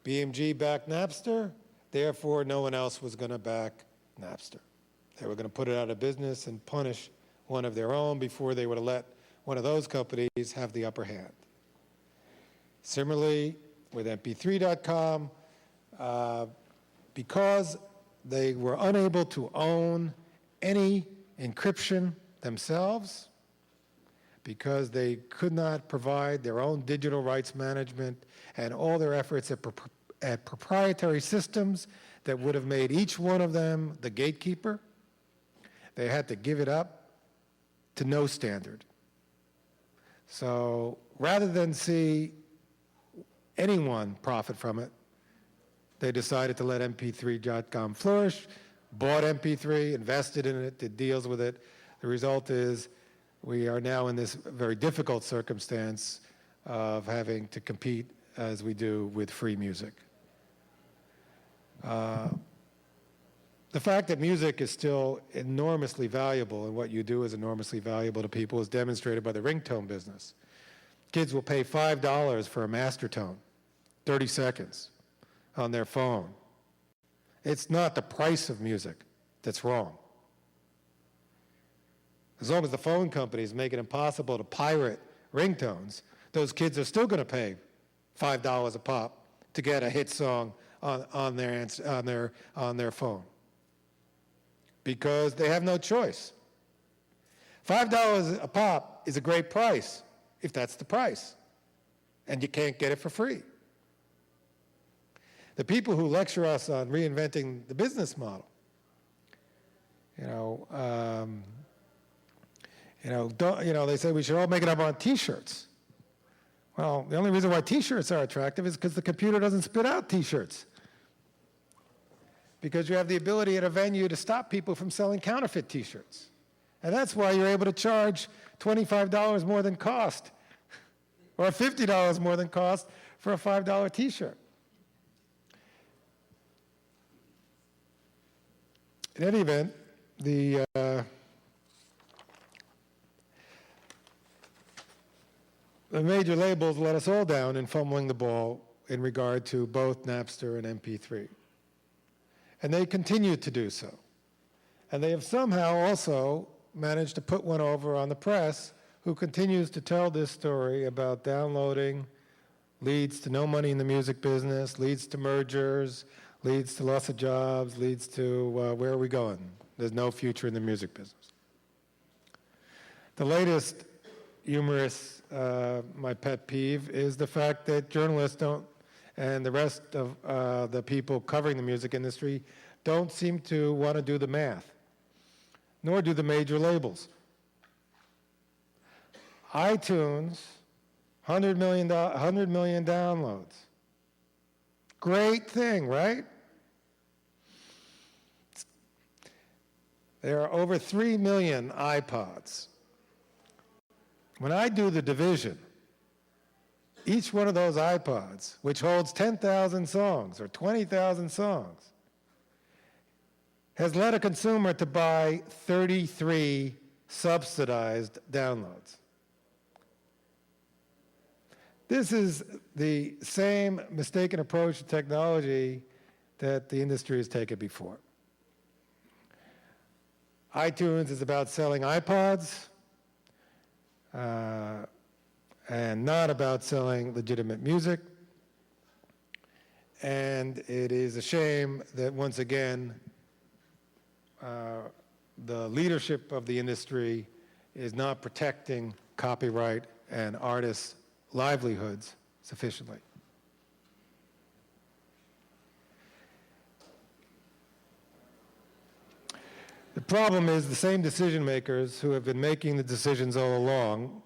BMG backed Napster, therefore no one else was going to back Napster. They were going to put it out of business and punish one of their own before they would have let one of those companies have the upper hand. Similarly, with MP3.com, because they were unable to own any encryption themselves, because they could not provide their own digital rights management and all their efforts at proprietary systems that would have made each one of them the gatekeeper, they had to give it up to no standard. So rather than see anyone profit from it, they decided to let MP3.com flourish, bought MP3, invested in it, did deals with it. The result is we are now in this very difficult circumstance of having to compete as we do with free music. The fact that music is still enormously valuable and what you do is enormously valuable to people is demonstrated by the ringtone business. Kids will pay $5 for a master tone, 30 seconds, on their phone. It's not the price of music that's wrong. As long as the phone companies make it impossible to pirate ringtones, those kids are still going to pay $5 a pop to get a hit song on their phone, because they have no choice. $5 a pop is a great price if that's the price, and you can't get it for free. The people who lecture us on reinventing the business model, they say we should all make it up on T-shirts. Well, the only reason why T-shirts are attractive is because the computer doesn't spit out T-shirts. Because you have the ability at a venue to stop people from selling counterfeit T-shirts. And that's why you're able to charge $25 more than cost, or $50 more than cost for a $5 T-shirt. In any event, the major labels let us all down in fumbling the ball in regard to both Napster and MP3. And they continue to do so. And they have somehow also managed to put one over on the press, who continues to tell this story about downloading leads to no money in the music business, leads to mergers, leads to loss of jobs, leads to where are we going? There's no future in the music business. The latest humorous, my pet peeve, is the fact that journalists don't, and the rest of the people covering the music industry don't seem to want to do the math, nor do the major labels. iTunes, 100 million downloads. Great thing, right? There are over 3 million iPods. When I do the division, each one of those iPods, which holds 10,000 songs or 20,000 songs, has led a consumer to buy 33 subsidized downloads. This is the same mistaken approach to technology that the industry has taken before. iTunes is about selling iPods and not about selling legitimate music. And it is a shame that once again, the leadership of the industry is not protecting copyright and artists' livelihoods sufficiently. The problem is the same decision makers who have been making the decisions all along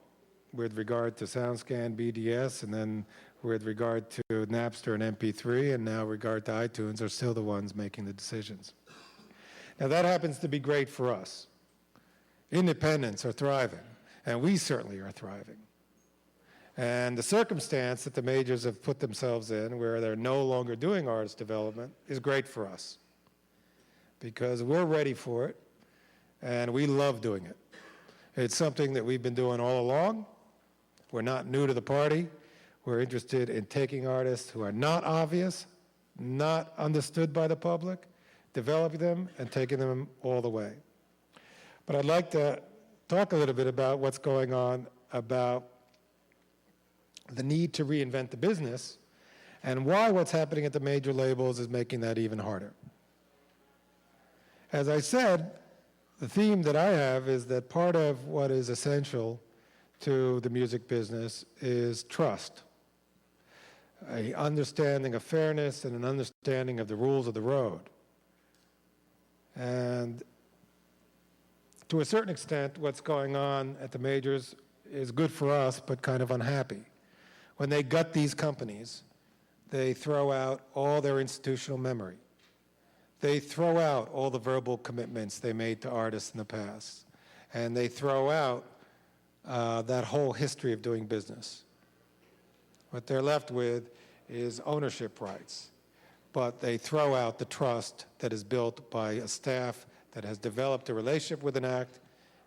with regard to SoundScan, BDS, and then with regard to Napster and MP3, and now regard to iTunes, are still the ones making the decisions. Now that happens to be great for us. Independents are thriving, and we certainly are thriving. And the circumstance that the majors have put themselves in, where they're no longer doing artist development, is great for us, because we're ready for it, and we love doing it. It's something that we've been doing all along. We're not new to the party. We're interested in taking artists who are not obvious, not understood by the public, developing them and taking them all the way. But I'd like to talk a little bit about what's going on about the need to reinvent the business and why what's happening at the major labels is making that even harder. As I said, the theme that I have is that part of what is essential to the music business is trust, an understanding of fairness and an understanding of the rules of the road. And to a certain extent, what's going on at the majors is good for us, but kind of unhappy. When they gut these companies, they throw out all their institutional memory. They throw out all the verbal commitments they made to artists in the past. And they throw out that whole history of doing business. What they're left with is ownership rights. But they throw out the trust that is built by a staff that has developed a relationship with an act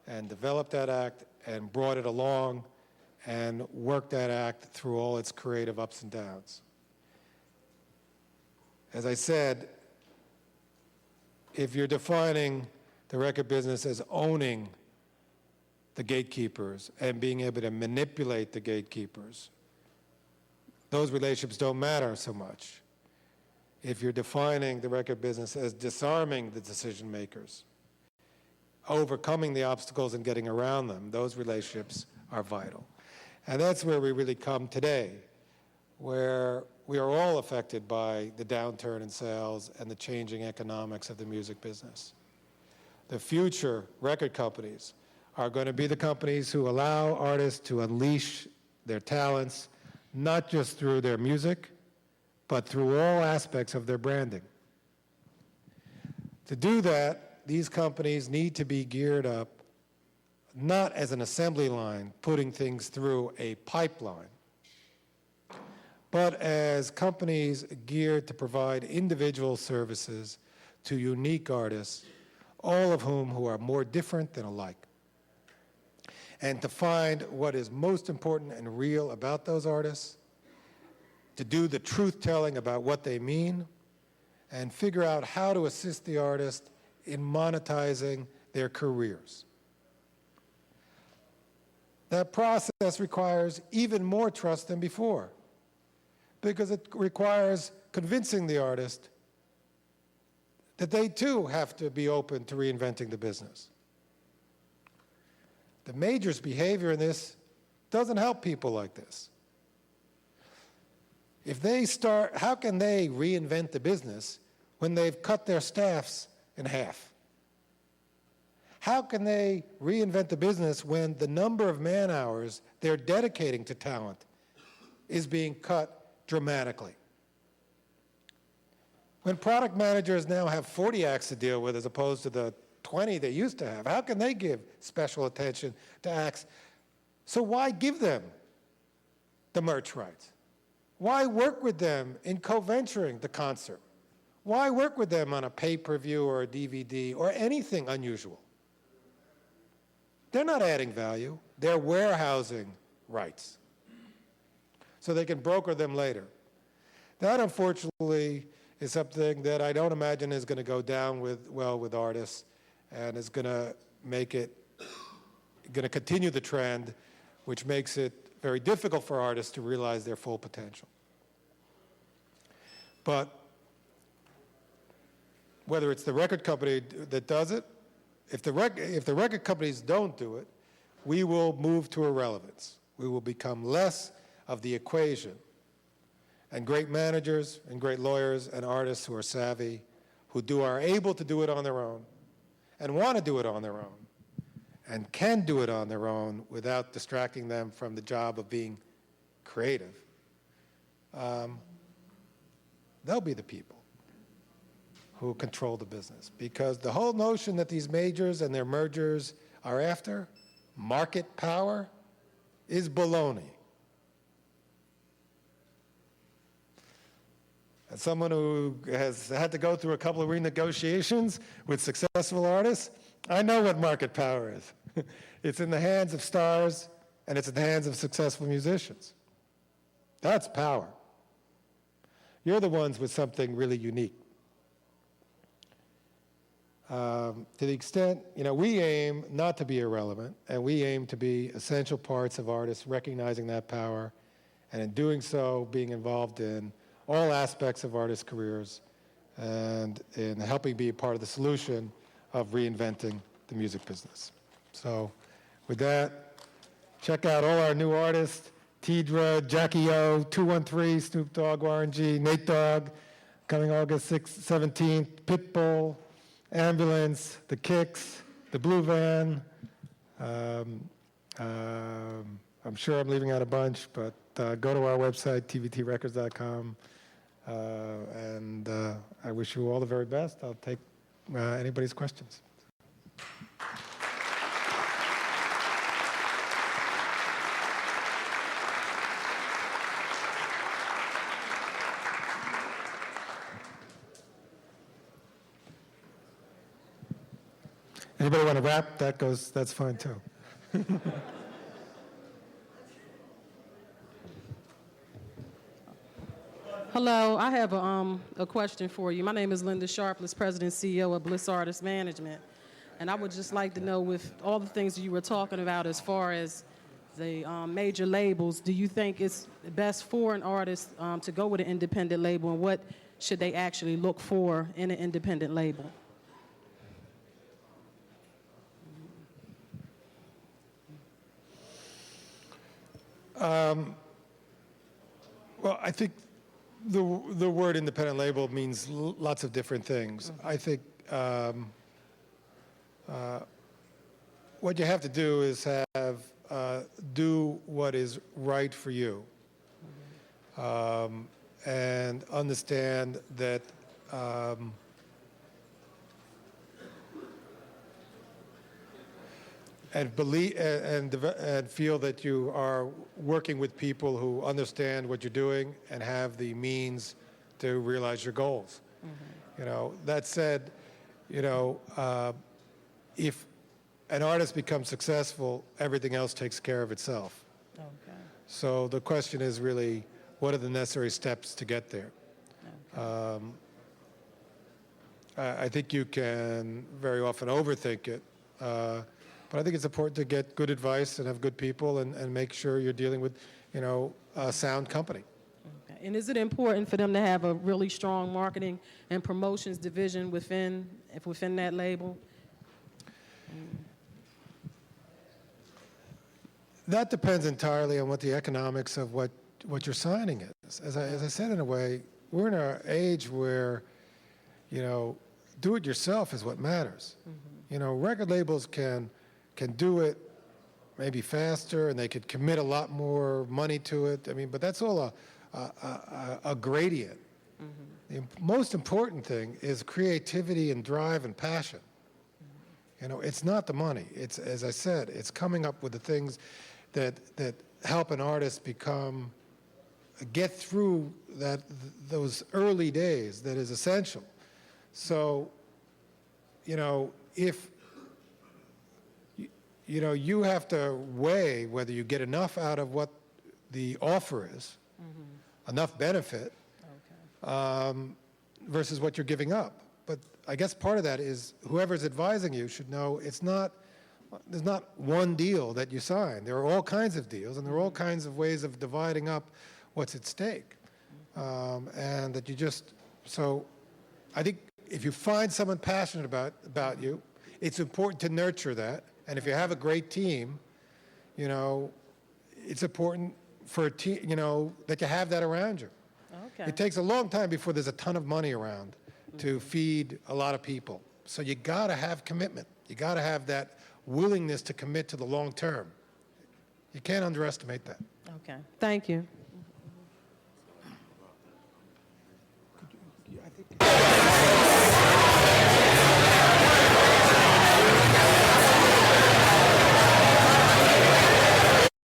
and developed that act and brought it along and worked that act through all its creative ups and downs. As I said, if you're defining the record business as owning the gatekeepers and being able to manipulate the gatekeepers, those relationships don't matter so much. If you're defining the record business as disarming the decision makers, overcoming the obstacles and getting around them, those relationships are vital. And that's where we really come today, where we are all affected by the downturn in sales and the changing economics of the music business. The future record companies are going to be the companies who allow artists to unleash their talents, not just through their music, but through all aspects of their branding. To do that, these companies need to be geared up not as an assembly line putting things through a pipeline, but as companies geared to provide individual services to unique artists, all of whom who are more different than alike. And to find what is most important and real about those artists, to do the truth-telling about what they mean, and figure out how to assist the artist in monetizing their careers. That process requires even more trust than before, because it requires convincing the artist that they too have to be open to reinventing the business. The majors' behavior in this doesn't help people like this. If they start, how can they reinvent the business when they've cut their staffs in half? How can they reinvent the business when the number of man hours they're dedicating to talent is being cut dramatically? When product managers now have 40 acts to deal with as opposed to the 20 they used to have, how can they give special attention to acts? So why give them the merch rights? Why work with them in co-venturing the concert? Why work with them on a pay-per-view or a DVD or anything unusual? They're not adding value. They're warehousing rights so they can broker them later. That, unfortunately, is something that I don't imagine is going to go down well with artists and is going to continue the trend, which makes it very difficult for artists to realize their full potential. But whether it's the record company that does it, if the record companies don't do it, we will move to irrelevance. We will become less of the equation. And great managers and great lawyers and artists who are savvy, who are able to do it on their own and want to do it on their own and can do it on their own without distracting them from the job of being creative, they'll be the people who control the business. Because the whole notion that these majors and their mergers are after, market power, is baloney. As someone who has had to go through a couple of renegotiations with successful artists, I know what market power is. It's in the hands of stars, and it's in the hands of successful musicians. That's power. you're the ones with something really unique. To the extent, we aim not to be irrelevant, and we aim to be essential parts of artists recognizing that power, and in doing so, being involved in all aspects of artists' careers, and in helping be a part of the solution of reinventing the music business. So with that, check out all our new artists, Tidra, Jackie O, 213, Snoop Dogg, Warren G, Nate Dogg, coming August 17th, Pitbull, Ambulance, The Kicks, The Blue Van. I'm sure I'm leaving out a bunch, but go to our website, tvtrecords.com, and I wish you all the very best. I'll take anybody's questions. Anybody want to rap? That's fine too. Hello, I have a question for you. My name is Linda Sharpless, President and CEO of Bliss Artist Management. And I would just like to know, with all the things you were talking about as far as the major labels, do you think it's best for an artist to go with an independent label, and what should they actually look for in an independent label? Well, I think the word independent label means lots of different things. Mm-hmm. I think what you have to do is do what is right for you, and understand that and believe and feel that you are working with people who understand what you're doing and have the means to realize your goals. Mm-hmm. That said, if an artist becomes successful, everything else takes care of itself. Okay. So the question is really, what are the necessary steps to get there? Okay. I think you can very often overthink it. But I think it's important to get good advice and have good people and make sure you're dealing with, a sound company. Okay. And is it important for them to have a really strong marketing and promotions division within that label? That depends entirely on what the economics of what you're signing is. As I said, in a way, we're in an age where, do it yourself is what matters. Mm-hmm. Record labels can do it maybe faster, and they could commit a lot more money to it. But that's all a gradient. Mm-hmm. The most important thing is creativity and drive and passion. Mm-hmm. It's not the money. It's, as I said, it's coming up with the things that help an artist get through those early days that is essential. So, if you have to weigh whether you get enough out of what the offer is, mm-hmm. enough benefit, okay. Versus what you're giving up. But I guess part of that is whoever's advising you should know there's not one deal that you sign. There are all kinds of deals, and there are all kinds of ways of dividing up what's at stake. And that so I think if you find someone passionate about you, it's important to nurture that. And if you have a great team, it's important for a team, that you have that around you. Okay. It takes a long time before there's a ton of money around to feed a lot of people. So you got to have commitment. You got to have that willingness to commit to the long term. You can't underestimate that. Okay. Thank you.